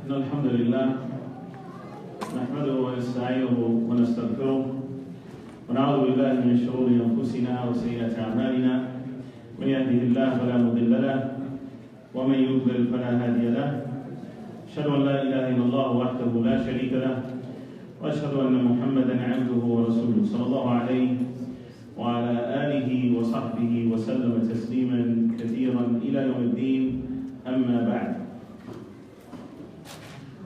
إن الحمد لله نحمده ونستعينه ونستغفره ونعوذ بالله من شرور أنفسنا وسيئات أعمالنا من يهده الله فلا مضل له ومن يضلل فلا هادي له أشهد أن لا إله إلا الله وحده لا شريك له وأشهد أن محمدا عبده ورسوله صلى الله عليه وعلى آله وصحبه وسلم تسليما كثيرا إلى يوم الدين أما بعد.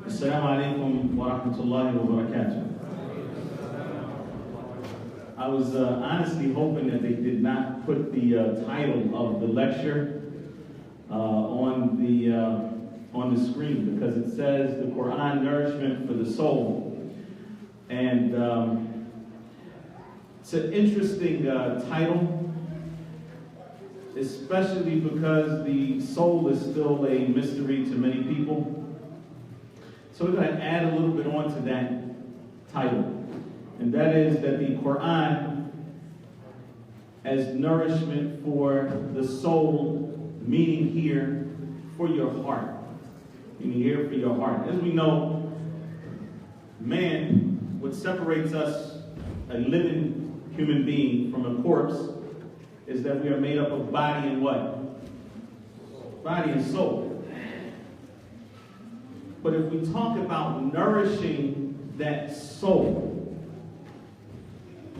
Assalamu alaikum wa rahmatullahi wa barakatuh. I was honestly hoping that they did not put the title of the lecture on the screen, because it says the Quran Nourishment for the Soul. And it's an interesting title, especially because the soul is still a mystery to many people. So we're going to add a little bit on to that title. And that is that the Quran as nourishment for the soul, meaning here for your heart. Meaning here for your heart. As we know, man, what separates us, a living human being, from a corpse, is that we are made up of body and what? Body and soul. But if we talk about nourishing that soul,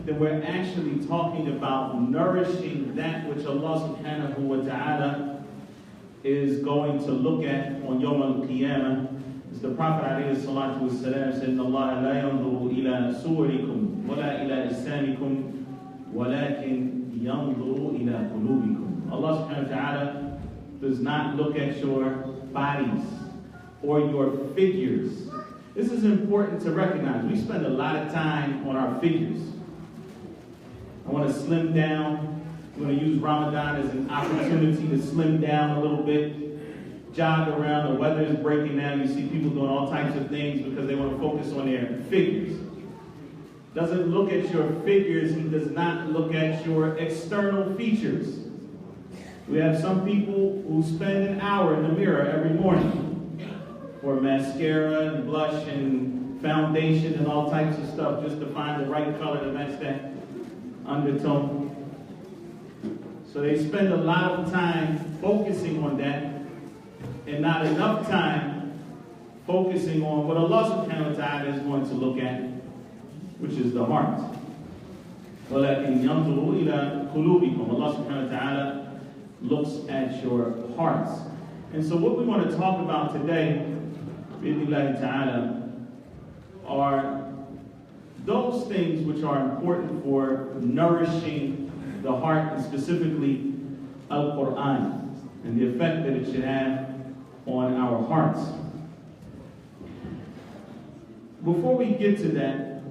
then we're actually talking about nourishing that which Allah subhanahu wa ta'ala is going to look at on Yawm al-Qiyamah. As the Prophet alayhi salatu wa salam said, إِنَّ اللَّهَ لَا يَنْظُرُ إِلَىٰ صُوَرِكُمْ وَلَا إِلَىٰ أَجْسَامِكُمْ وَلَكِنْ يَنْظُرُ إِلَىٰ قُلُوبِكُمْ. Allah subhanahu wa ta'ala does not look at your bodies or your figures. This is important to recognize. We spend a lot of time on our figures. I want to slim down. I'm going to use Ramadan as an opportunity to slim down a little bit, jog around. The weather is breaking down. You see people doing all types of things because they want to focus on their figures. Doesn't look at your figures. He does not look at your external features. We have some people who spend an hour in the mirror every morning for mascara and blush and foundation and all types of stuff just to find the right color to match that undertone. So they spend a lot of time focusing on that and not enough time focusing on what Allah subhanahu wa ta'ala is going to look at, which is the heart. وَلَكِنْ يَنْظُرُ إِلَىٰ قُلُوبِكُمْ. Allah subhanahu wa ta'ala looks at your hearts. And so what we want to talk about today, bi'idhnillahi ta'ala, are those things which are important for nourishing the heart, and specifically Al-Quran, and the effect that it should have on our hearts. Before we get to that,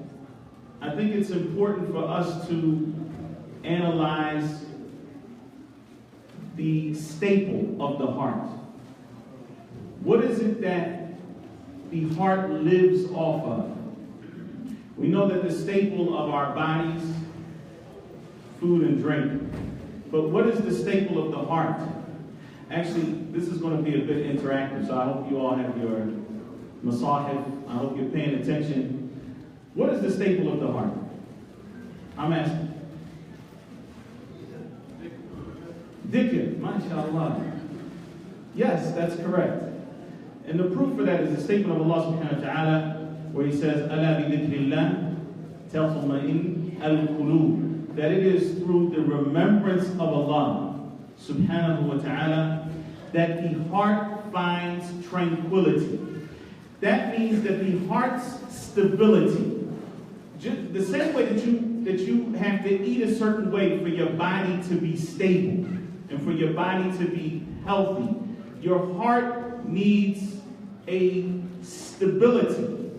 I think it's important for us to analyze the staple of the heart. What is it that the heart lives off of? We know that the staple of our bodies, food and drink. But what is the staple of the heart? Actually, this is going to be a bit interactive, so I hope you all have your masahif. I hope you're paying attention. What is the staple of the heart? I'm asking. Dhikr, mashallah. Yes, that's correct. And the proof for that is the statement of Allah subhanahu wa ta'ala, where he says, أَلَا بِذِكْرِ اللَّهِ تَطْمَئِنُّ الْقُلُوبُ. That it is through the remembrance of Allah subhanahu wa ta'ala that the heart finds tranquility. That means that the heart's stability, the same way that you have to eat a certain way for your body to be stable and for your body to be healthy, your heart needs a stability.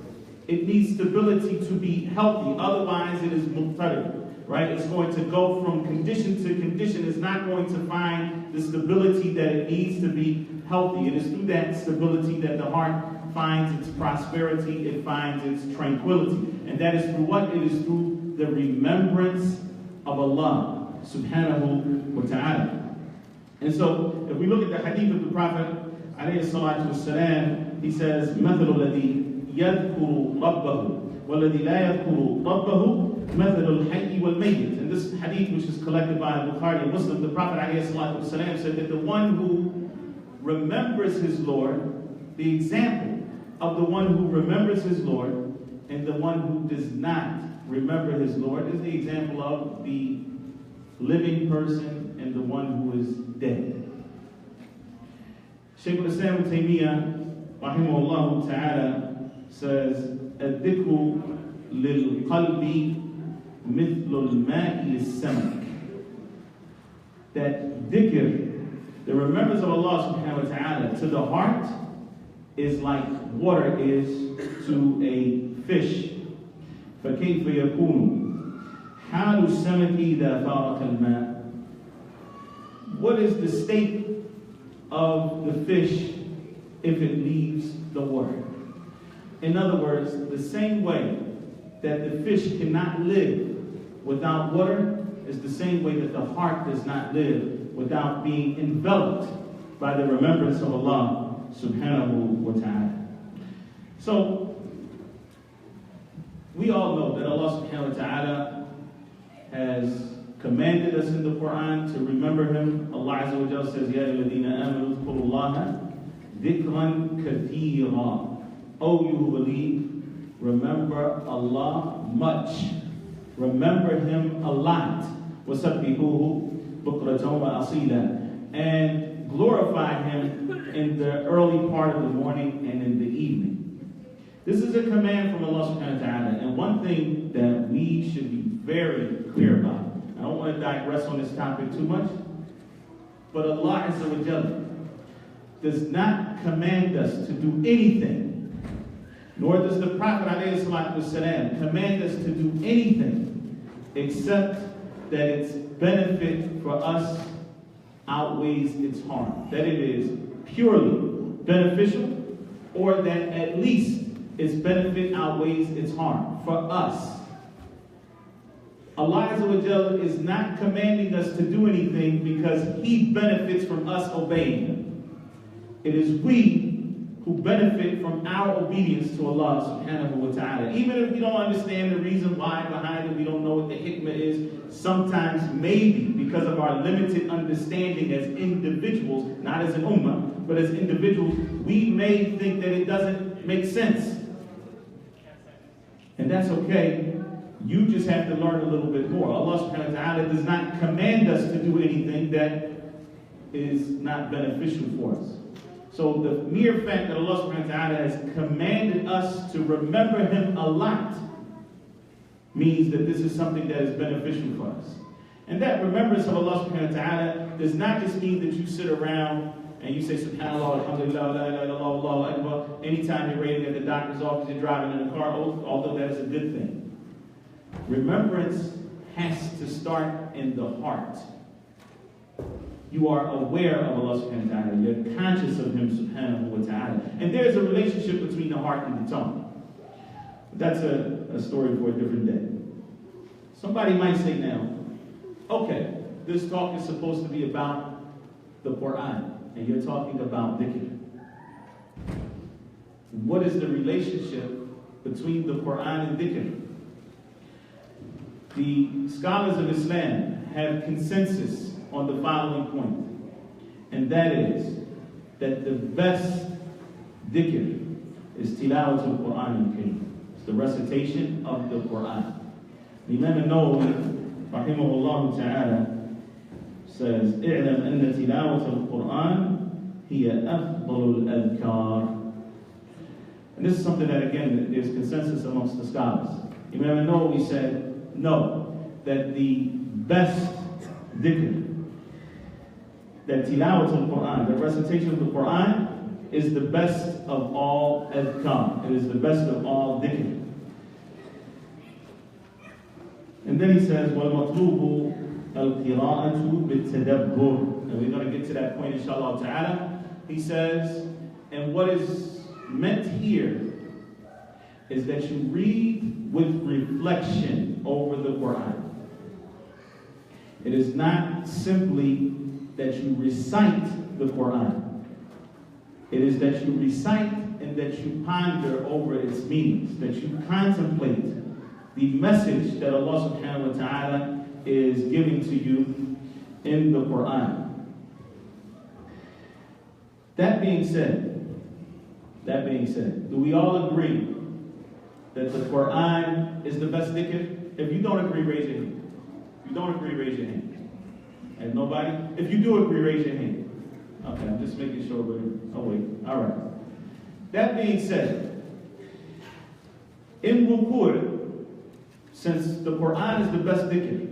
It needs stability to be healthy. Otherwise, it is muqtarib, right? It's going to go from condition to condition. It's not going to find the stability that it needs to be healthy. It is through that stability that the heart finds its prosperity. It finds its tranquility. And that is through what? It is through the remembrance of Allah subhanahu wa ta'ala. And so, if we look at the hadith of the Prophet alayhi salatu wasalam, he says, مَثَلُ الَّذِي يَذْكُرُ رَبَّهُ وَالَّذِي لَا يَذْكُرُ رَبَّهُ مَثَلُ الْحَيِّ وَالْمَيِّتِ. And this hadith, which is collected by Bukhari and Muslim, the Prophet ﷺ said that the one who remembers his Lord, the example of the one who remembers his Lord and the one who does not remember his Lord is the example of the living person and the one who is dead. Shaykh Islam Taymiyyah, rahimahullah ta'ala, says, الذكر للقلب مثل الماء للسمك. That dhikr, the remembrance of Allah subhanahu wa ta'ala to the heart, is like water is to a fish. فكيف يكون حال السمك إذا فارق الماء? What is the state of the fish if it leaves the water? In other words, the same way that the fish cannot live without water is the same way that the heart does not live without being enveloped by the remembrance of Allah subhanahu wa ta'ala. So, we all know that Allah subhanahu wa ta'ala has commanded us in the Quran to remember Him. Allah Azza wa Jalla says, Ya ayyuhalladhina amanu dhkurullaha dhikran kathira. O you who believe, remember Allah much. Remember Him a lot. وَسَبِّحُوهُ بُكْرَةً وَأَصِيلًا. And glorify Him in the early part of the morning and in the evening. This is a command from Allah subhanahu wa ta'ala. And one thing that we should be very clear about, I don't want to digress on this topic too much, but Allah Azza wa Jalla does not command us to do anything, nor does the Prophet ﷺ command us to do anything except that its benefit for us outweighs its harm. That it is purely beneficial, or that at least its benefit outweighs its harm for us. Allah Azza wa Jalla is not commanding us to do anything because He benefits from us obeying Him. It is we who benefit from our obedience to Allah subhanahu wa ta'ala. Even if we don't understand the reason why behind it, we don't know what the hikmah is, sometimes maybe because of our limited understanding as individuals, not as an ummah, but as individuals, we may think that it doesn't make sense. And that's okay. You just have to learn a little bit more. Allah subhanahu wa ta'ala does not command us to do anything that is not beneficial for us. So the mere fact that Allah subhanahu wa ta'ala has commanded us to remember Him a lot means that this is something that is beneficial for us. And that remembrance of Allah subhanahu wa ta'ala does not just mean that you sit around and you say subhanallah, alhamdulillah, la ilaha illallah, Allahu akbar, anytime you're waiting at the doctor's office, you're driving in a car, although that is a good thing. Remembrance has to start in the heart. You are aware of Allah subhanahu wa ta'ala. You're conscious of Him subhanahu wa ta'ala. And there's a relationship between the heart and the tongue. That's a story for a different day. Somebody might say now, okay, this talk is supposed to be about the Quran, and you're talking about dhikr. What is the relationship between the Quran and dhikr? The scholars of Islam have consensus on the following point, and that is that the best dhikr is tilawat al-Quran al-Kareem. It's the recitation of the Quran. Imam al-Nawawi, rahimahullah ta'ala, says, اعلم أن تلاوة القرآن هي أفضل الأذكار. And this is something that, again, there's consensus amongst the scholars. Imam al-Nawawi said, no, that the best dhikr, that tilawat al-Quran, the recitation of the Quran, is the best of all adhkar. It is the best of all dhikr. And then he says, وَالْمَطْلُوبُ الْقِرَاءَةُ بِالتَّدَبُّرِ. And we're going to get to that point, inshallah ta'ala. He says, and what is meant here is that you read with reflection over the Quran. It is not simply that you recite the Quran. It is that you recite and that you ponder over its meanings, that you contemplate the message that Allah subhanahu wa ta'ala is giving to you in the Quran. That being said, do we all agree that the Quran is the best dhikr? If you don't agree, raise your hand. If you don't agree, raise your hand. And nobody? If you do agree, raise your hand. Okay, I'm just making sure oh wait, all right. That being said, in ruku', since the Quran is the best dhikr,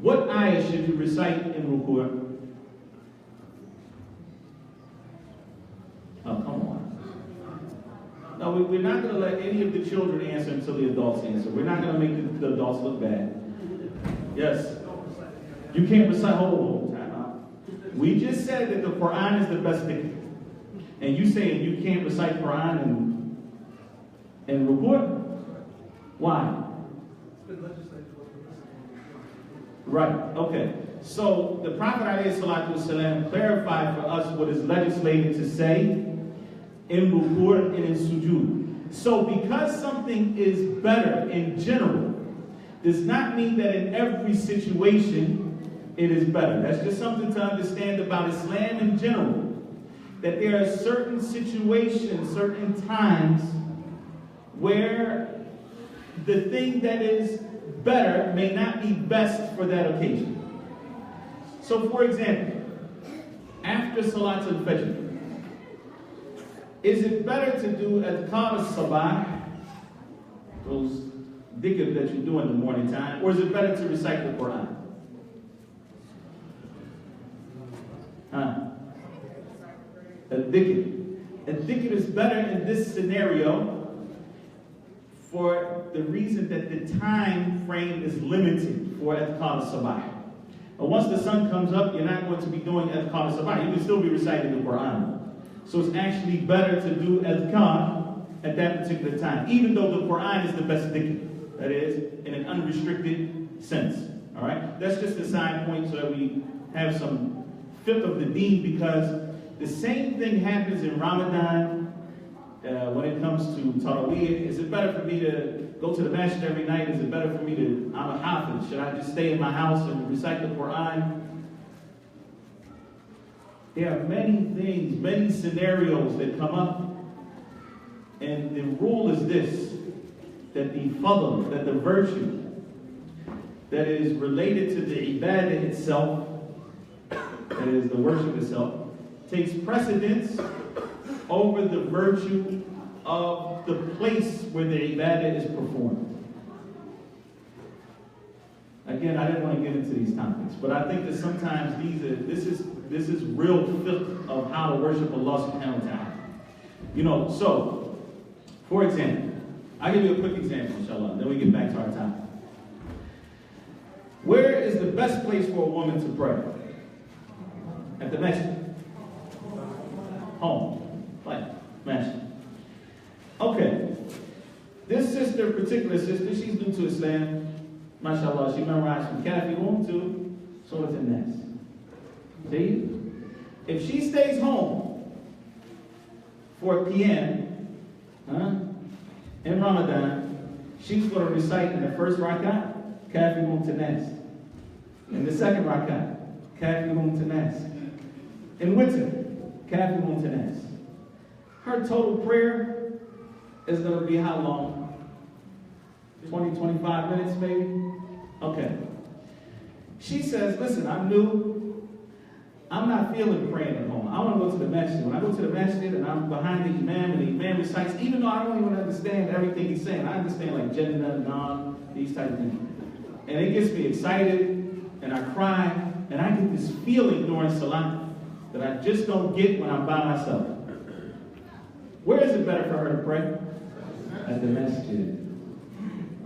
what ayah should you recite in ruku'? Oh, come on. No, we're not going to let any of the children answer until the adults answer. We're not going to make the adults look bad. Yes. You can't recite, hold time out. We just said that the Quran is the best dhikr. And you saying you can't recite Quran and ruku'? Why? Right, okay. So the Prophet ﷺ clarified for us what is legislated to say in ruku' and in sujood. So because something is better in general, does not mean that in every situation it is better. That's just something to understand about Islam in general. That there are certain situations, certain times where the thing that is better may not be best for that occasion. So for example, after Salatul Fajr, is it better to do adhkar al-sabah, those dhikr that you do in the morning time, or is it better to recite the Quran? Dhikr is better in this scenario for the reason that the time frame is limited for adhkar al-sabah. But once the sun comes up, you're not going to be doing adhkar al-sabah. You can still be reciting the Quran. So it's actually better to do adhkar at that particular time, even though the Quran is the best dhikr. That is, in an unrestricted sense. All right? That's just a side point so that we have some fiqh of the deen, because the same thing happens in Ramadan when it comes to Taraweeh. Is it better for me to go to the masjid every night? Is it better for me to, I'm a hafiz, should I just stay in my house and recite the Quran? There are many things, many scenarios that come up. And the rule is this, that the fadl, that the virtue that is related to the ibadah itself, that is the worship itself, takes precedence over the virtue of the place where the ibadah is performed. Again, I didn't want to get into these topics, but I think that sometimes this is real fiqh of how to worship Allah subhanahu wa ta'ala. You know, so, for example, I'll give you a quick example, inshallah, then we get back to our topic. Where is the best place for a woman to pray? At the masjid. Home. Like, masjid. Okay. This sister, particular sister, she's new to Islam. MashaAllah, she memorized from Kafi to Surah An-Nas. See? If she stays home for PM, in Ramadan, she's going to recite in the first rak'ah, Kafi to Nas. In the second rak'ah, Kafi to Nas. In Witr, Kafi to Nas. Her total prayer is going to be how long? 20, 25 minutes maybe? Okay. She says, listen, I'm new. I'm not feeling praying at home. I want to go to the masjid. When I go to the masjid and I'm behind the imam and the imam recites, even though I don't even understand everything he's saying, I understand like Jannah, Nam, these type of things. And it gets me excited and I cry and I get this feeling during Salah that I just don't get when I'm by myself. Where is it better for her to pray? At the masjid.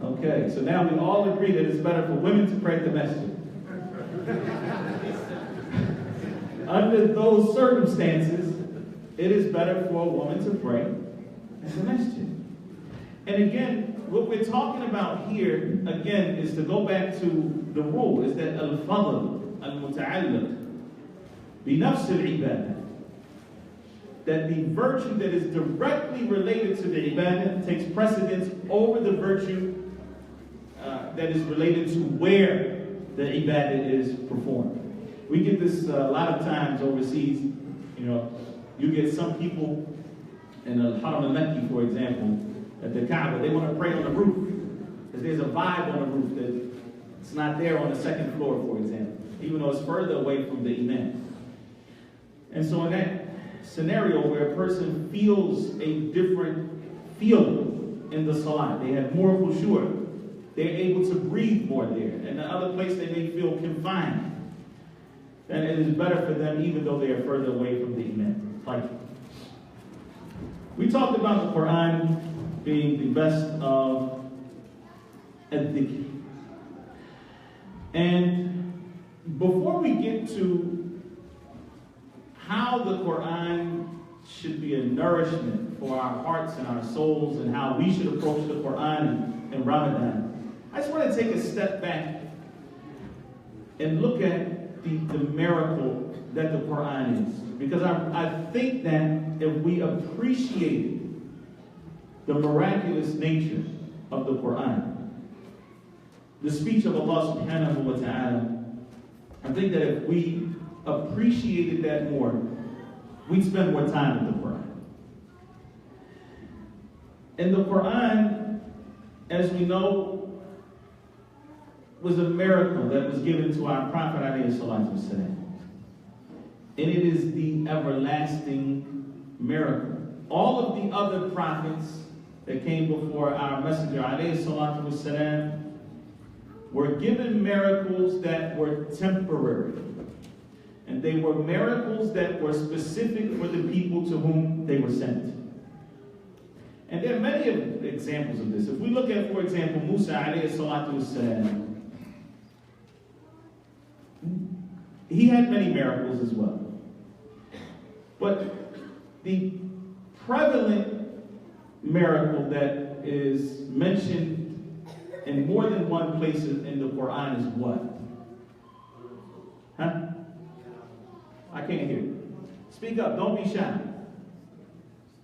Okay, so now we all agree that it's better for women to pray at the masjid. Under those circumstances, it is better for a woman to pray at the masjid. And again, what we're talking about here, again, is to go back to the rule, is that al-fadl, al-muta'alliq, bi nafs al-ibadah. that the virtue that is directly related to the ibadah takes precedence over the virtue that is related to where the ibadah is performed. We get this a lot of times overseas. You know, you get some people in the Haram al-Makki, for example, at the Kaaba, they want to pray on the roof. Because there's a vibe on the roof that it's not there on the second floor, for example, even though it's further away from the imam. And so in that scenario where a person feels a different feeling in the salat, they have more khushu', they're able to breathe more there. And the other place they may feel confined. Then it is better for them even though they are further away from the imam. Like, we talked about the Quran being the best of ad-dhikr. And before we get to how the Quran should be a nourishment for our hearts and our souls and how we should approach the Quran in Ramadan, I just want to take a step back and look at the miracle that the Quran is. Because I think that if we appreciate the miraculous nature of the Quran, the speech of Allah subhanahu wa ta'ala, I think that if we appreciated that more, we'd spend more time with the Quran. And the Quran, as we know, was a miracle that was given to our Prophet alayhi salatu wasalam. And it is the everlasting miracle. All of the other prophets that came before our Messenger alayhi salatu wasalam were given miracles that were temporary. And they were miracles that were specific for the people to whom they were sent. And there are many examples of this. If we look at, for example, Musa alayhi salatu wasalam, he had many miracles as well. But the prevalent miracle that is mentioned in more than one place in the Quran is what? Huh? I can't hear you. Speak up, don't be shy.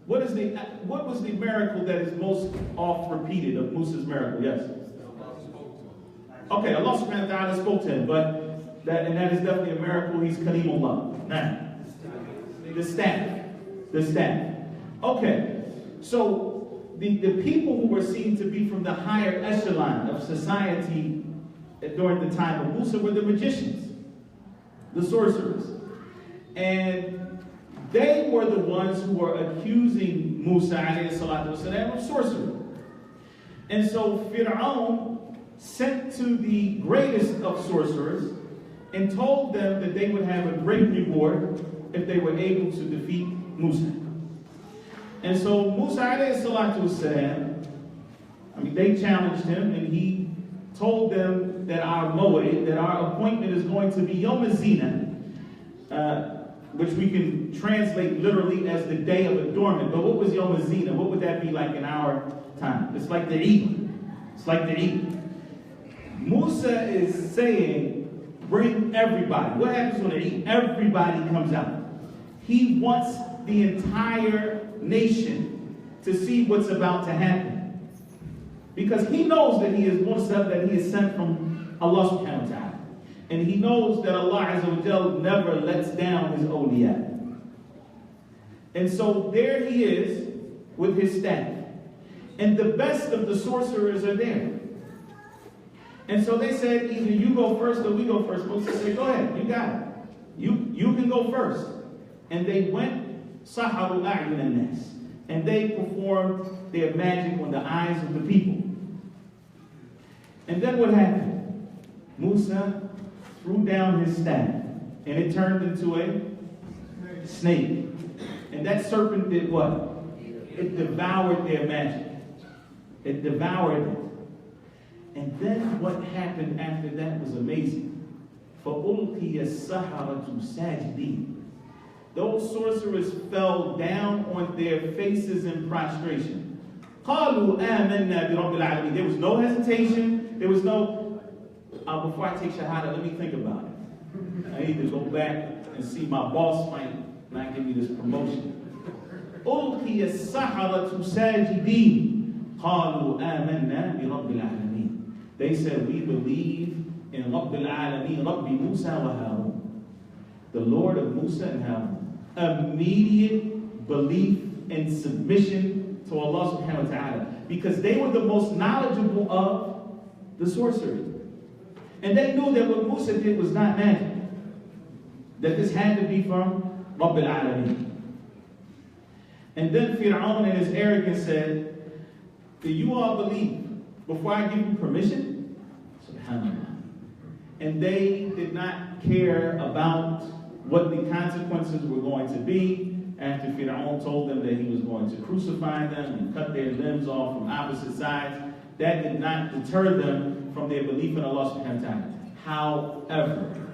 What was the miracle that is most oft repeated of Musa's miracle? Yes. Okay, Allah subhanahu wa ta'ala spoke to him, but that is definitely a miracle. He's Kalimullah. Now, the staff. Okay, so the people who were seen to be from the higher echelon of society during the time of Musa were the magicians, the sorcerers. And they were the ones who were accusing Musa alayhi salatu wasalam of sorcery. And so Fir'aun sent to the greatest of sorcerers and told them that they would have a great reward if they were able to defeat Musa. And so Musa alayhi salatu wasalam, they challenged him, and he told them that our maw'id, that our appointment is going to be Yom Zina, which we can translate literally as the day of adornment. But what was Yom Zina? What would that be like in our time? It's like the Eid. It's like the Eid. Musa is saying, bring everybody. What happens when the Eid? Everybody comes out. He wants the entire nation to see what's about to happen. Because he knows that he is Musa, that he is sent from Allah subhanahu wa ta'ala. And he knows that Allah Azza wa Jal never lets down his awliya. And so there he is with his staff. And the best of the sorcerers are there. And so they said, either you go first or we go first. Moses said, go ahead, you got it. You can go first. And they went, saharu a'yun an-nas. And they performed their magic on the eyes of the people. And then what happened? Musa threw down his staff, and it turned into a snake. And that serpent did what? It devoured their magic. It devoured it. And then what happened after that was amazing. فَأُلْقِيَ السَّحَرَةُ سَاجِدِينَ. Those sorcerers fell down on their faces in prostration. قَالُوا آمَنَّا بِرَبِّ الْعَالَمِينَ. There was no hesitation. There was no, before I take shahada, let me think about it. I need to go back and see my boss might not give me this promotion. ألقي السحرة ساجدين قالوا آمنا برب العالمين. They said, we believe in Rabb al-Alameen, Rabbi Musa wa Harun, the Lord of Musa and Harun. Immediate belief and submission to Allah subhanahu wa ta'ala, because they were the most knowledgeable of the sorcery. And they knew that what Musa did was not magic, that this had to be from Rabb al-Alameen. And then Fir'aun in his arrogance said, do you all believe before I give you permission? SubhanAllah. And they did not care about what the consequences were going to be after Fir'aun told them that he was going to crucify them and cut their limbs off from opposite sides. That did not deter them from their belief in Allah subhanahu wa ta'ala. However,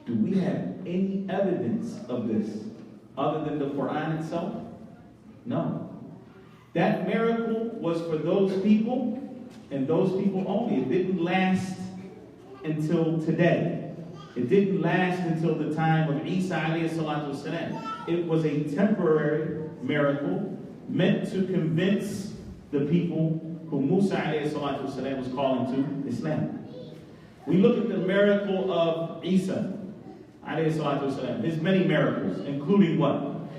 do we have any evidence of this other than the Quran itself? No. That miracle was for those people and those people only. It didn't last until today. It didn't last until the time of Isa alayhi salatu wasalam. It was a temporary miracle meant to convince the people who Musa alayhi salatu wasalam was calling to Islam. We look at the miracle of Isa alayhi salatu wasalam, his many miracles, including what?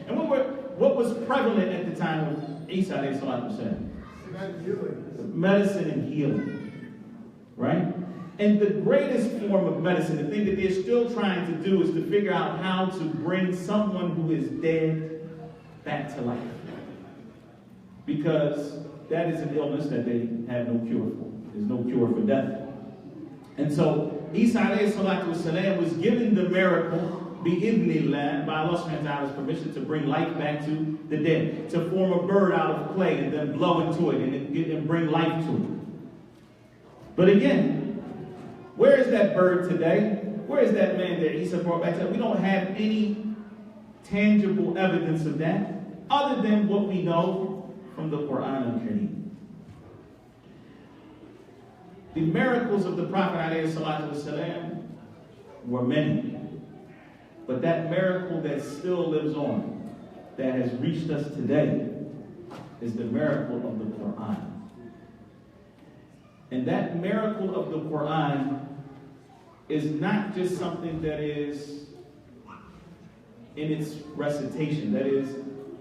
And what was prevalent at the time of Isa alayhi salatu wasalam? Medicine and healing. Right? And the greatest form of medicine, the thing that they're still trying to do, is to figure out how to bring someone who is dead back to life. Because that is an illness that they have no cure for. There's no cure for death. And so Isa alayhi salatu wasalam was given the miracle, bi-idhnillah, by Allah subhanahu wa ta'ala's permission, to bring life back to the dead, to form a bird out of clay and then blow into it and bring life to it. But again, where is that bird today? Where is that man that Isa brought back to? We don't have any tangible evidence of that other than what we know from the Quran and Kareem. The miracles of the Prophet ﷺ were many. But that miracle that still lives on, that has reached us today, is the miracle of the Quran. And that miracle of the Quran is not just something that is in its recitation, that is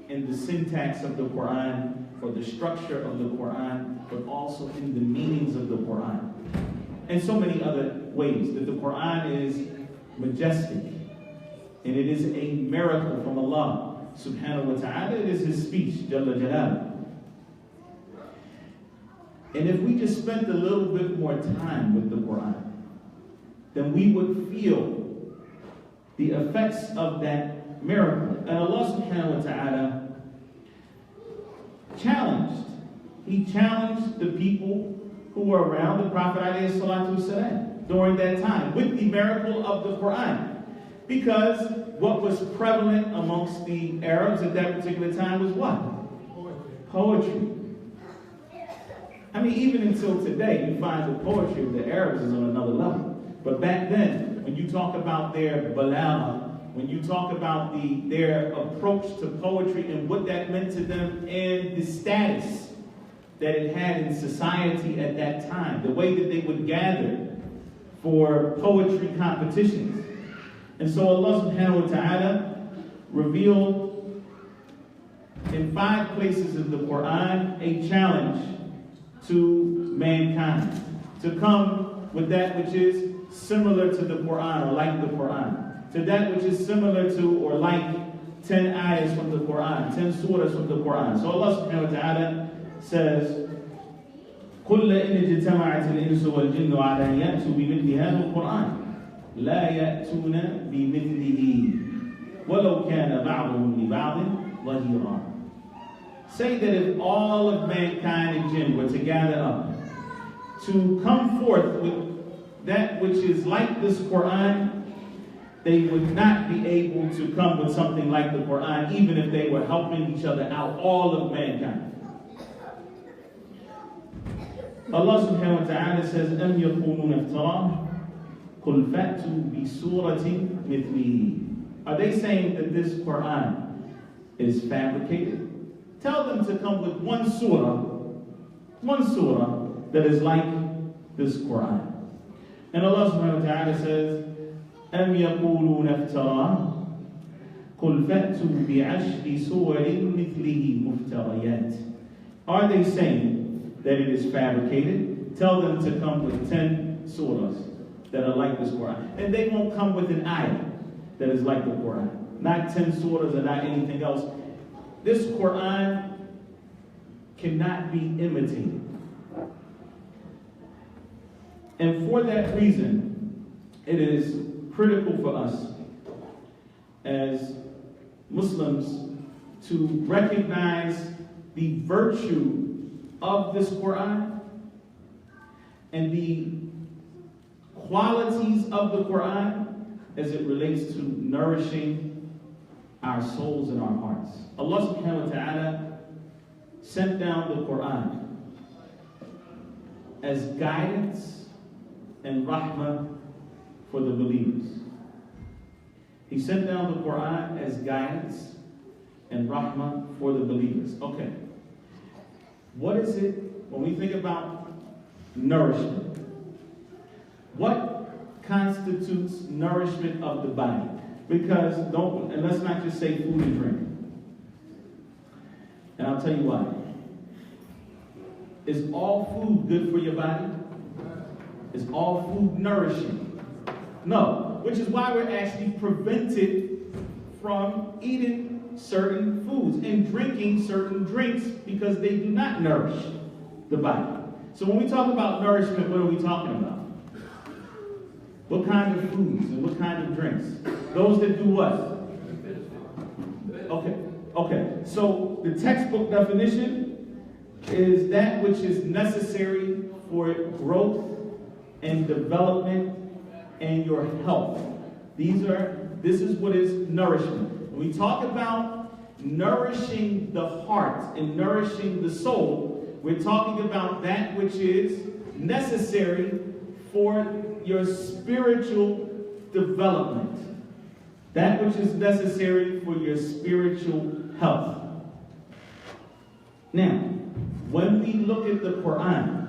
in the syntax of the Quran, or the structure of the Quran, but also in the meanings of the Quran. And so many other ways that the Quran is majestic, and it is a miracle from Allah subhanahu wa ta'ala. It is His speech, Jalla Jalal. And if we just spent a little bit more time with the Quran, then we would feel the effects of that miracle. And Allah subhanahu wa ta'ala challenged. He challenged the people who were around the Prophet ﷺ during that time with the miracle of the Quran. Because what was prevalent amongst the Arabs at that particular time was what? Poetry. I mean, even until today, you find the poetry of the Arabs is on another level. But back then, when you talk about their balagha, when you talk about their approach to poetry and what that meant to them and the status that it had in society at that time, the way that they would gather for poetry competitions. And so Allah subhanahu wa ta'ala revealed in 5 places in the Quran a challenge to mankind to come with that which is similar to the Quran, or like the Quran, to that which is similar to or like 10 ayahs from the Quran, 10 surahs from the Quran. So Allah subhanahu wa ta'ala says, قُلْ لَإِنِ اجْتَمَعَتِ الْإِنسُ وَالْجِنُّ عَلَى أَنْ يَأْتُوا بِمِثْلِ هَذَا الْقُرْآنِ لَا يَأْتُونَ بِمِثْلِهِ وَلَوْ كَانَ بَعْضُهُمْ لِبَعْضٍ ظَهِيرًا. Say that if all of mankind and jinn were to gather up to come forth with that which is like this Quran, they would not be able to come with something like the Quran, even if they were helping each other out, all of mankind. Allah subhanahu wa ta'ala says, أَمْ يَقُولُونَ افْتَرَاهُ قُلْ فَأْتُوا بِسُورَةٍ مِثْلِهِ. Are they saying that this Quran is fabricated. Tell them to come with one surah that is like this Quran. And Allah subhanahu wa ta'ala says, أَمْ يَقُولُونَ افْتَرَاهُ قُلْ فَأْتُوا بِعَشْرِ سُوَرٍ مِثْلِهِ مُفْتَرَيَاتٍ. Are they saying that it is fabricated? Tell them to come with 10 surahs that are like this Quran. And they won't come with an ayah that is like the Quran. Not 10 surahs and not anything else. This Quran cannot be imitated. And for that reason, it is critical for us as Muslims to recognize the virtue of this Quran and the qualities of the Quran as it relates to nourishing our souls and our hearts. Allah subhanahu wa ta'ala sent down the Quran as guidance and rahmah for the believers. He sent down the Quran as guidance and rahmah for the believers. Okay. What is it when we think about nourishment? What constitutes nourishment of the body? Because let's not just say food and drink. And I'll tell you why. Is all food good for your body? Is all food nourishing? No. Which is why we're actually prevented from eating certain foods and drinking certain drinks because they do not nourish the body. So when we talk about nourishment, what are we talking about? What kind of foods and what kind of drinks? Those that do what? Okay. So the textbook definition is that which is necessary for growth and development and your health. This is what is nourishment. When we talk about nourishing the heart and nourishing the soul, we're talking about that which is necessary for your spiritual development. That which is necessary for your spiritual health. Now, when we look at the Quran,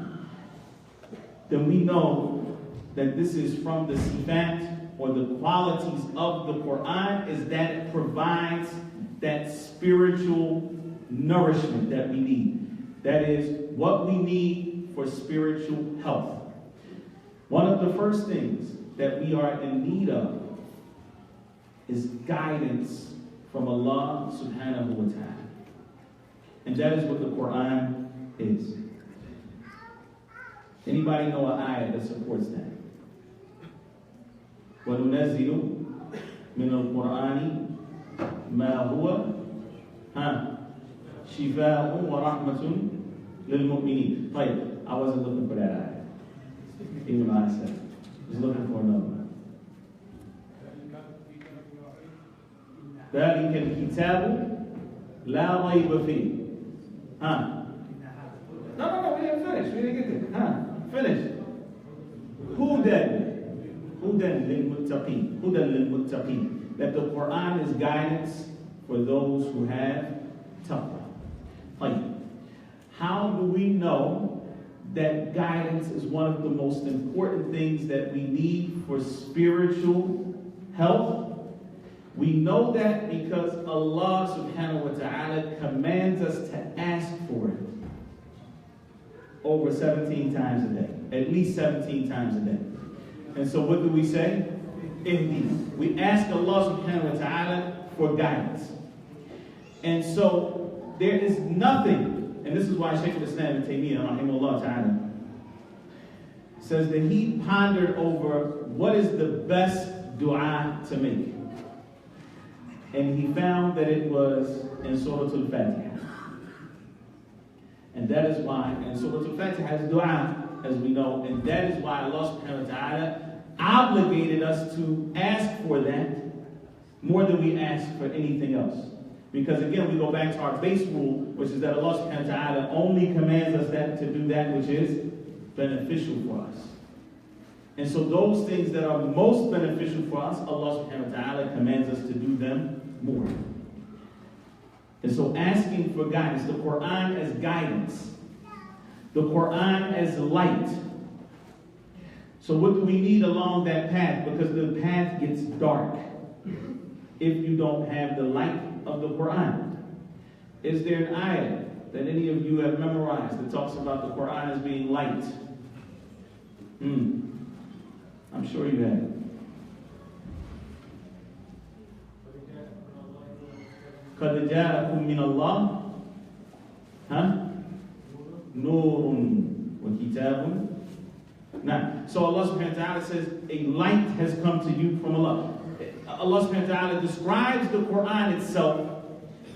then we know that this is from the sifat or the qualities of the Quran is that it provides that spiritual nourishment that we need. That is what we need for spiritual health. One of the first things that we are in need of is guidance from Allah subhanahu wa ta'ala. And that is what the Quran is. Anybody know an ayah that supports that? وَنُنَزِّلُ مِنَ الْقُرْآنِ مَا هُوَ شِفَاءٌ وَرَحْمَةٌ لِلْمُؤْمِنِينَ. طيب, I wasn't looking for that ayah. Even though I said it. I was looking for another one. ذَلِكَ الْكِتَابُ لَا رَيْبَ فِيهِ. No, we didn't finish. We didn't get there. Finish. Hudan lil-muttaqeen. That the Quran is guidance for those who have taqwa. How do we know that guidance is one of the most important things that we need for spiritual health? We know that because Allah subhanahu wa ta'ala commands us to ask for it over 17 times a day. At least 17 times a day. And so what do we say? Ihdina. We ask Allah subhanahu wa ta'ala for guidance. And so there is nothing, and this is why Shaykh Islam Ibn Taymiyyah rahimahullah ta'ala says that he pondered over what is the best dua to make. And he found that it was in Surah Al-Fatiha. And that is why, and Surah Al-Fatiha has dua, as we know, and that is why Allah subhanahu wa ta'ala obligated us to ask for that more than we ask for anything else. Because again, we go back to our base rule, which is that Allah subhanahu wa ta'ala only commands us to do that which is beneficial for us. And so those things that are most beneficial for us, Allah subhanahu wa ta'ala commands us to do them more. And so asking for guidance, the Quran as guidance, the Quran as light. So what do we need along that path? Because the path gets dark if you don't have the light of the Quran. Is there an ayah that any of you have memorized that talks about the Quran as being light? I'm sure you have. قَدْ جَاءَكُم مِّنَ اللَّهِ نُورٌ وَكِتَابٌ. Now, so Allah subhanahu wa ta'ala says, a light has come to you from Allah. Allah subhanahu wa ta'ala describes the Quran itself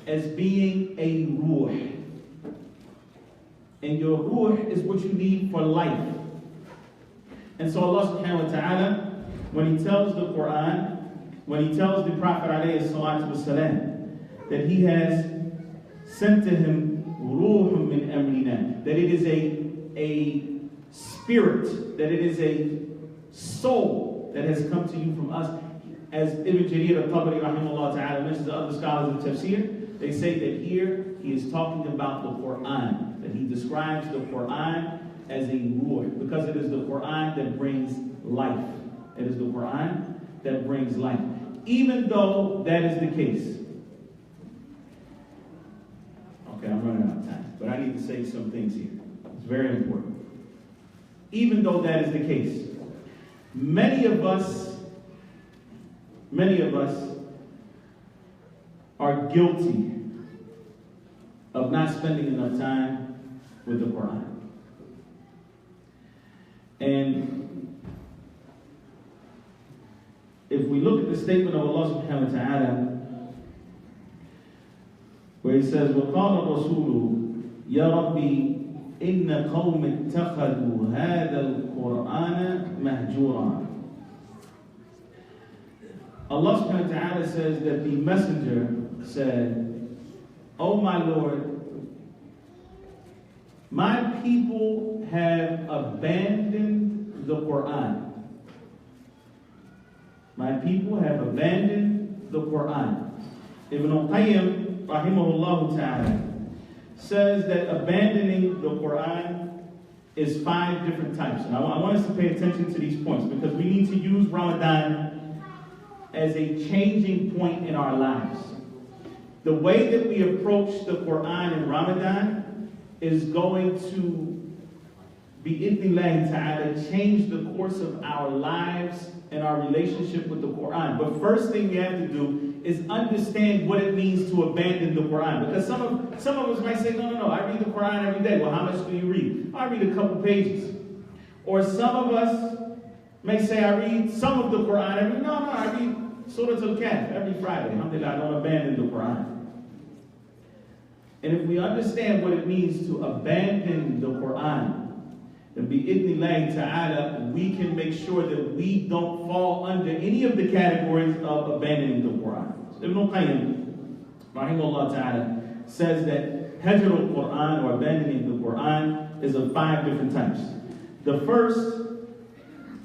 as being a ruh. And your ruh is what you need for life. And so Allah subhanahu wa ta'ala, when He tells the Quran, when He tells the Prophet alayhi salatu wasalam, that He has sent to him ruhum min amrina, that it is a spirit, that it is a soul that has come to you from us. As Ibn Jarir al-Tabari rahimahullah ta'ala mentions to other scholars of tafsir, they say that here he is talking about the Quran, that he describes the Quran as a ruh, because it is the Quran that brings life. It is the Quran that brings life. Even though that is the case. Okay, I'm running out of time, but I need to say some things here. It's very important. Even though that is the case, many of us are guilty of not spending enough time with the Quran. And if we look at the statement of Allah subhanahu wa ta'ala, where He says, وَقَالَ الرَّسُولُ يَا رَبِّي إِنَّ قَوْمِ اتَّخَذُوا هَذَا الْقُرْآنَ مَهْجُورًا. Allah subhanahu wa ta'ala says that the messenger said, "Oh my Lord, my people have abandoned the Quran. My people have abandoned the Quran." Ibn al-Qayyim, rahimahullah ta'ala, says that abandoning the Quran is 5 different types. And I want us to pay attention to these points, because we need to use Ramadan as a changing point in our lives. The way that we approach the Quran in Ramadan is going to, bi'idhnillahi ta'ala, change the course of our lives and our relationship with the Quran. But first thing we have to do is understand what it means to abandon the Quran. Because some of us might say, no, I read the Quran every day. Well, how much do you read? I read a couple pages. Or some of us may say, I read some of the Quran every day. No, I read Surah Al-Kahf every Friday. Alhamdulillah, I don't abandon the Quran. And if we understand what it means to abandon the Quran, then bi'idhnillahi ta'ala, we can make sure that we don't fall under any of the categories of abandoning the Quran. Ibn al-Qayyim, rahimahullah ta'ala, says that hajr al-Quran, or abandoning the Quran, is of 5 different types. The first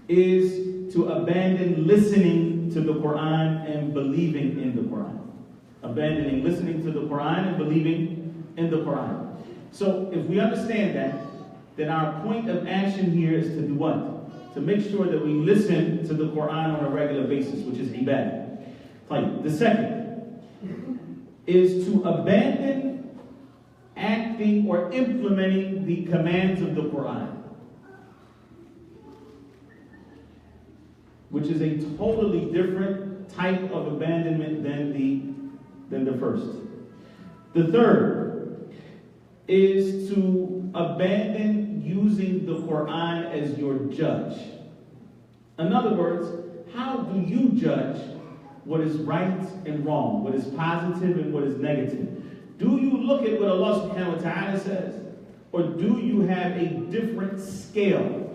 is to abandon listening to the Quran and believing in the Quran. Abandoning listening to the Quran and believing in the Quran. So if we understand that, then our point of action here is to do what? To make sure that we listen to the Quran on a regular basis, which is ibadah. The second is to abandon acting or implementing the commands of the Quran, which is a totally different type of abandonment than the first. The third is to abandon using the Quran as your judge. In other words, how do you judge what is right and wrong, what is positive and what is negative? Do you look at what Allah subhanahu wa ta'ala says, or do you have a different scale?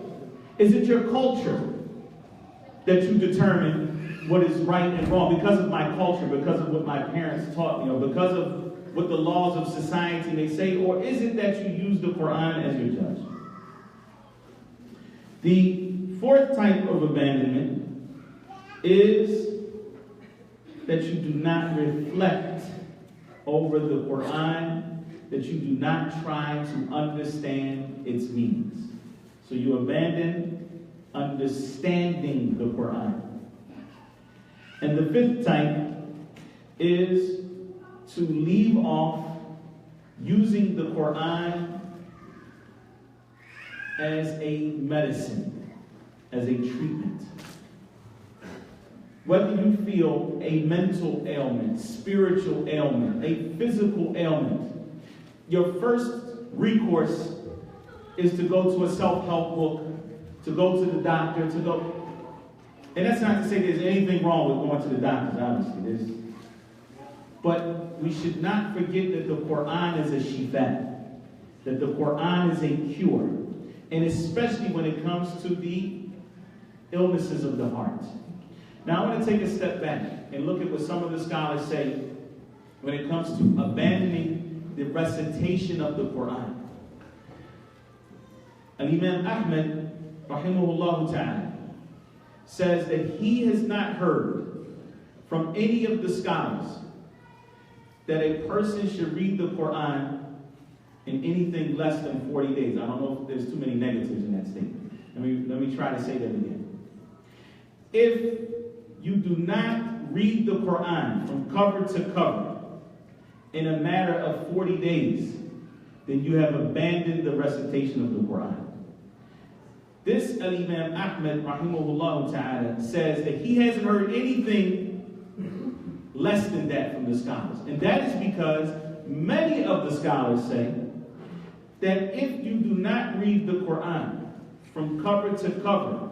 Is it your culture that you determine what is right and wrong because of my culture, because of what my parents taught me, or because of what the laws of society may say? Or is it that you use the Quran as your judge? The fourth type of abandonment is that you do not reflect over the Quran that you do not try to understand its meanings. So you abandon understanding the Quran. And the fifth type is to leave off using the Quran as a medicine, as a treatment. Whether you feel a mental ailment, spiritual ailment, a physical ailment, your first recourse is to go to a self-help book, to go to the doctor, to go. And that's not to say there's anything wrong with going to the doctors, obviously. But we should not forget that the Quran is a shifa, that the Quran is a cure, and especially when it comes to the illnesses of the heart. Now I want to take a step back and look at what some of the scholars say when it comes to abandoning the recitation of the Quran. And Imam Ahmed, rahimahullah ta'ala, says that he has not heard from any of the scholars that a person should read the Quran in anything less than 40 days. I don't know if there's too many negatives in that statement. Let me try to say that again. If you do not read the Quran from cover to cover in a matter of 40 days, then you have abandoned the recitation of the Quran. This Imam Ahmed, rahimahullah ta'ala, says that he hasn't heard anything less than that from the scholars. And that is because many of the scholars say that if you do not read the Quran from cover to cover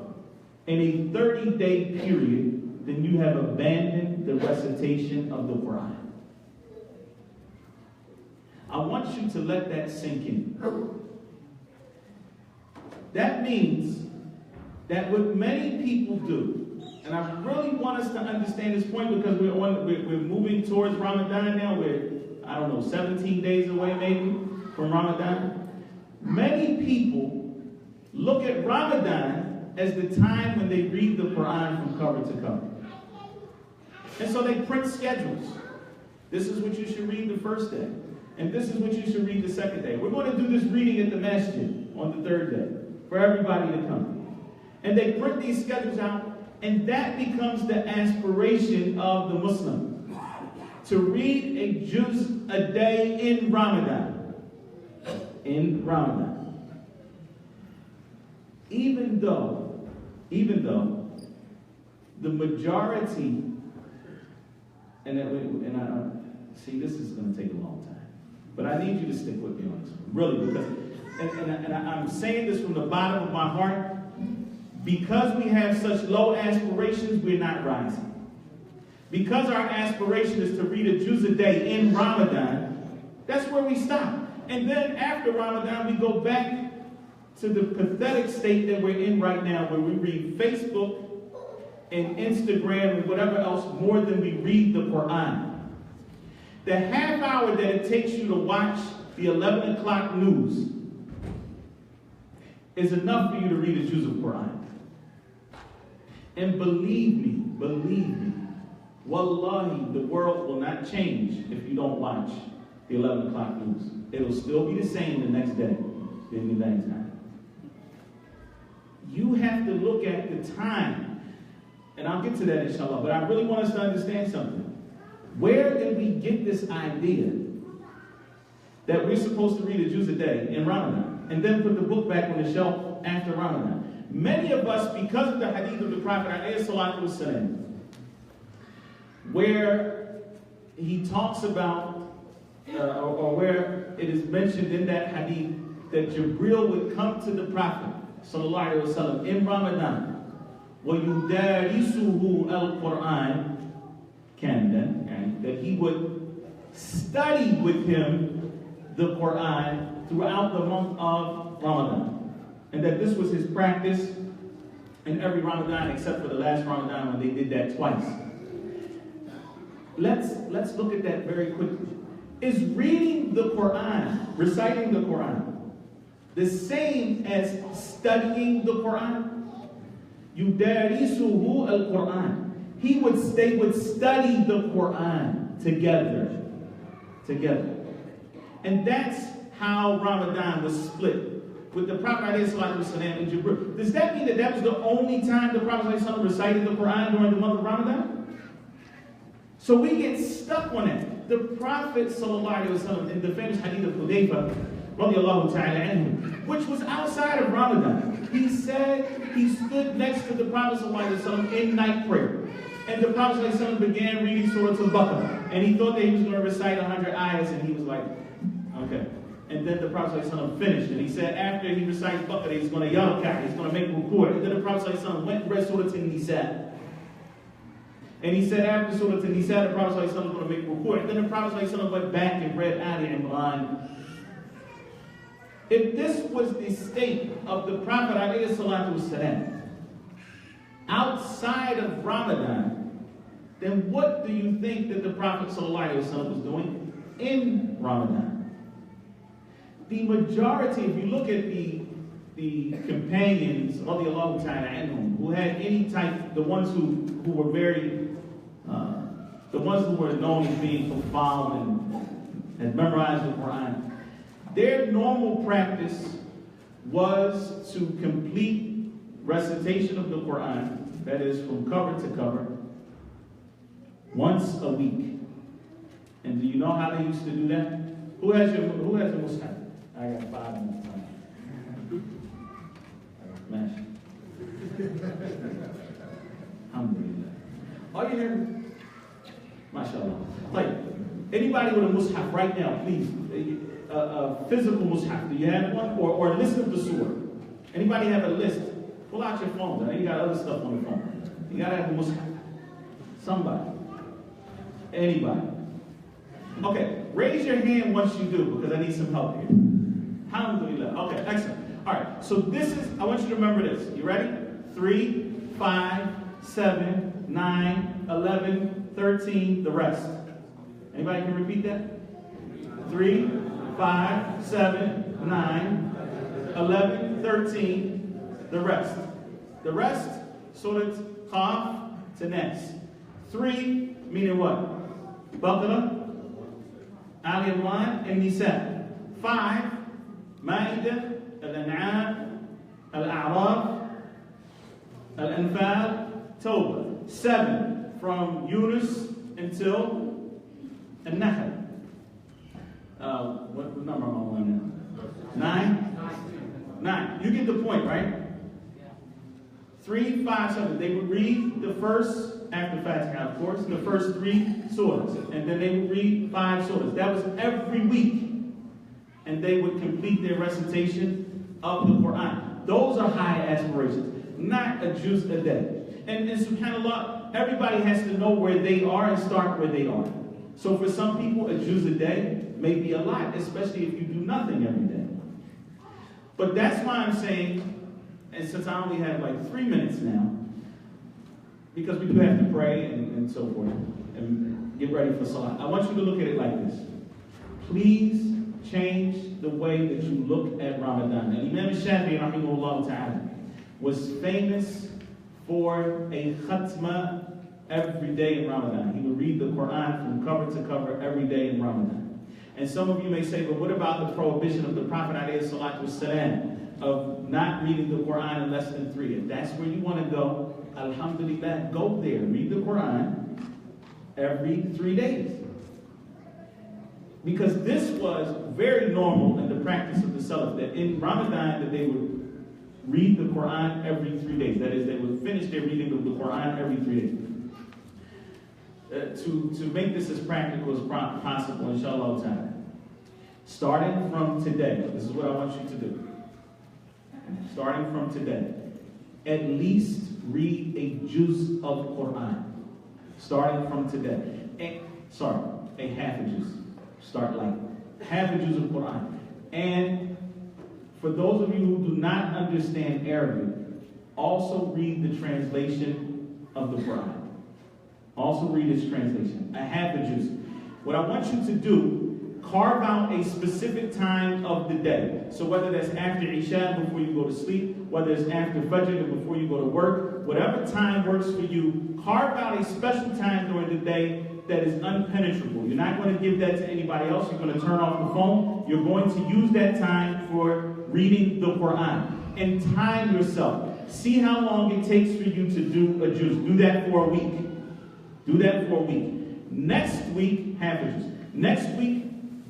in a 30-day period, then you have abandoned the recitation of the Quran. I want you to let that sink in. That means that what many people do, and I really want us to understand this point because we're moving towards Ramadan now. We're, 17 days away maybe from Ramadan. Many people look at Ramadan as the time when they read the Quran from cover to cover. And so they print schedules. This is what you should read the first day. And this is what you should read the second day. We're going to do this reading at the masjid on the third day for everybody to come. And they print these schedules out, and that becomes the aspiration of the Muslim, to read a juz a day in Ramadan. In Ramadan. Even though the majority, see, this is going to take a long time, but I need you to stick with me on this one, really, because, I'm saying this from the bottom of my heart, because we have such low aspirations, we're not rising. Because our aspiration is to read a juz a day in Ramadan, that's where we stop. And then after Ramadan, we go back to the pathetic state that we're in right now, where we read Facebook and Instagram and whatever else more than we read the Quran. The half hour that it takes you to watch the 11 o'clock news is enough for you to read a juz of Quran. And believe me, wallahi, the world will not change if you don't watch the 11 o'clock news. It'll still be the same the next day. In the next time. You have to look at the time. And I'll get to that inshallah, but I really want us to understand something. Where did we get this idea that we're supposed to read a juz a day in Ramadan and then put the book back on the shelf after Ramadan? Many of us, because of the hadith of the Prophet ﷺ, where he talks about, or where it is mentioned in that hadith that Jibril would come to the Prophet ﷺ in Ramadan, وَيُدَارِسُهُ الْقُرْآنِ كَامِلًا, that he would study with him the Quran throughout the month of Ramadan. And that this was his practice in every Ramadan except for the last Ramadan when they did that twice. Let's look at that very quickly. Is reading the Quran, reciting the Quran, the same as studying the Quran? Yudarisuhu al-Quran. They would study the Quran together. together. And that's how Ramadan was split. With the Prophet ﷺ and Jibril. Does that mean that that was the only time the Prophet ﷺ recited the Quran during the month of Ramadan? So we get stuck on it. The Prophet ﷺ, in the famous hadith of Hudayfa, radiallahu ta'ala anhu, which was outside of Ramadan, he said he stood next to the Prophet ﷺ in night prayer. And the Prophet ﷺ began reading Surah Al-Baqarah. And he thought that he was going to recite 100 ayahs, and he was like, okay. And then the Prophet ﷺ finished. And he said after he recites Baqarah, he's going to yarka', he's going to make ruku'. And then the Prophet ﷺ went and read Surah An-Nisa. And he said after Surah An-Nisa, the Prophet ﷺ was going to make ruku'. And then the Prophet ﷺ went back and read Ali Imran. If this was the state of the Prophet ﷺ outside of Ramadan, then what do you think that the Prophet ﷺ was doing in Ramadan? The majority, if you look at the companions, radiallahu ta'ala anhum, who had any type, the ones who were very, the ones who were known as being profound and had memorized the Quran, their normal practice was to complete recitation of the Quran, that is from cover to cover, once a week. And do you know how they used to do that? Who has a mushaf? I got 5 minutes. Smash. Alhamdulillah. All you hear? MashaAllah. Like, anybody with a mushaf right now, please. A physical mushaf. Do you have one? Or a list of the surah. Anybody have a list? Pull out your phone. You got other stuff on the phone. You got to have a mushaf. Somebody. Anybody. Okay, raise your hand once you do, because I need some help here. Alhamdulillah. Okay, excellent. All right, so this is, I want you to remember this. You ready? 3, 5, 7, 9, 11, 13, the rest. Anybody can repeat that? 3, 5, 7, 9, 11, 13, the rest. The rest, Surah Qaf to Nas. 3, meaning what? Baqarah, Ali Imran, and Nisa. 5, Ma'idah, Al-An'am, Al-A'raf, Al-Anfal, Tawbah. 7, from Yunus until An-Nahl. What number am I on now? 9. You get the point, right? 3, 5, 7. They would read the first, after Fatiha, of course, the first 3 surahs. And then they would read 5 surahs. That was every week. And they would complete their recitation of the Quran. Those are high aspirations, not a juz a day. And subhanAllah, everybody has to know where they are and start where they are. So for some people, a juz a day may be a lot, especially if you do nothing every day. But that's why I'm saying, and since I only have like 3 minutes now, because we do have to pray and so forth, and get ready for Salah, I want you to look at it like this. Please change the way that you look at Ramadan. And Imam Shafi'i, rahimahullah ta'ala, was famous for a khatma every day in Ramadan. He would read the Quran from cover to cover every day in Ramadan. And some of you may say, but what about the prohibition of the Prophet ﷺ of not reading the Quran in less than 3? If that's where you want to go, alhamdulillah, go there. Read the Quran every 3 days. Because this was very normal in the practice of the Salaf, that in Ramadan that they would read the Quran every 3 days. That is, they would finish their reading of the Quran every 3 days. To make this as practical as possible, inshallah ta'ala. Starting from today, this is what I want you to do. Starting from today, at least read a juz of Quran. Starting from today. A half a juz. Start like half a juz of Quran. And for those of you who do not understand Arabic, also read the translation of the Quran. Also read its translation. A half a juz. What I want you to do, carve out a specific time of the day. So whether that's after Isha before you go to sleep, whether it's after Fajr before you go to work, whatever time works for you, carve out a special time during the day that is unpenetrable. You're not going to give that to anybody else. You're going to turn off the phone. You're going to use that time for reading the Quran. And time yourself. See how long it takes for you to do a juz. Do that for a week. Do that for a week. Next week, half a juz. Next week,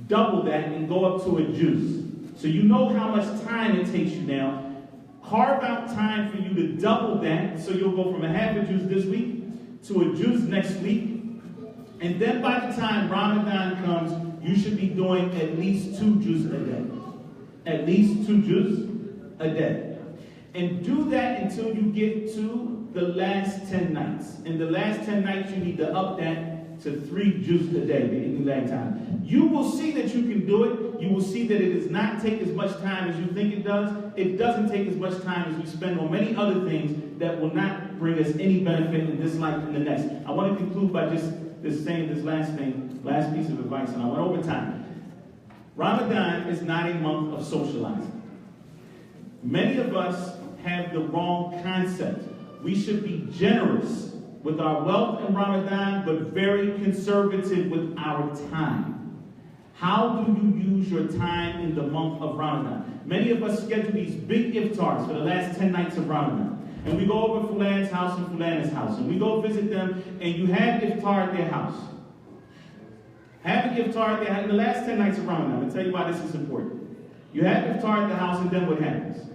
double that and go up to a juz. So you know how much time it takes you now. Carve out time for you to double that. So you'll go from a half a juz this week to a juz next week. And then by the time Ramadan comes, you should be doing at least 2 juz a day. At least 2 juz a day. And do that until you get to the last 10 nights. In the last 10 nights, you need to up that to 3 juz a day, in that time. You will see that you can do it. You will see that it does not take as much time as you think it does. It doesn't take as much time as we spend on many other things that will not bring us any benefit in this life and the next. I want to conclude by just saying this last piece of advice, and I went over time. Ramadan is not a month of socializing. Many of us have the wrong concept. We should be generous with our wealth in Ramadan, but very conservative with our time. How do you use your time in the month of Ramadan? Many of us schedule these big iftars for the last 10 nights of Ramadan. And we go over Fulan's house and Fulana's house. And we go visit them, and you have iftar at their house. Have an iftar at their house in the last 10 nights of Ramadan. I'm going to tell you why this is important. You have iftar at the house, and then what happens?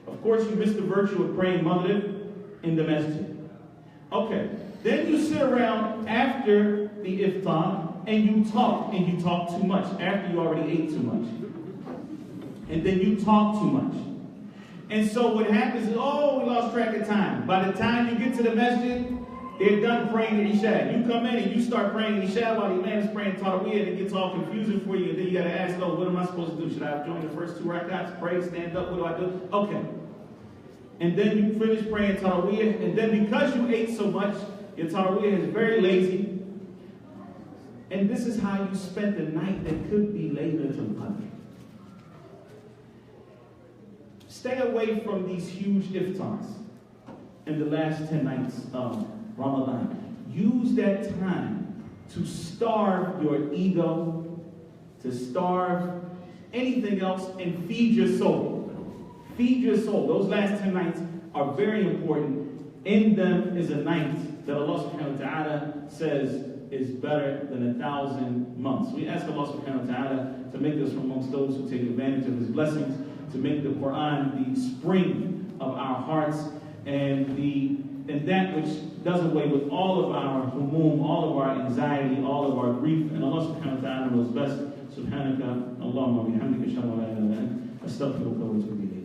Of course, you miss the virtue of praying Maghrib in the masjid. Okay. Then you sit around after the iftar, and you talk too much after you already ate too much. And then you talk too much. And so what happens is, we lost track of time. By the time you get to the masjid, they're done praying the Isha. You come in and you start praying the Isha while the man is praying Taraweeh, and it gets all confusing for you. And then you got to ask, what am I supposed to do? Should I join the first 2 rakats, pray, stand up? What do I do? Okay. And then you finish praying Taraweeh, and then because you ate so much, your Taraweeh is very lazy. And this is how you spent the night that could be Laylatul Qadr. Stay away from these huge iftars in the last 10 nights of Ramadan. Use that time to starve your ego, to starve anything else, and feed your soul. Feed your soul. Those last 10 nights are very important. In them is a night that Allah subhanahu wa ta'ala says is better than 1,000 months. We ask Allah subhanahu wa ta'ala to make us from amongst those who take advantage of His blessings, to make the Quran the spring of our hearts, and that which does away with all of our humum, all of our anxiety, all of our grief. And Allah subhanahu wa ta'ala knows best. Subhanaka Allahumma bihamdika ashhadu an la ilaha illa anta astaghfiruka wa atubu ilayk.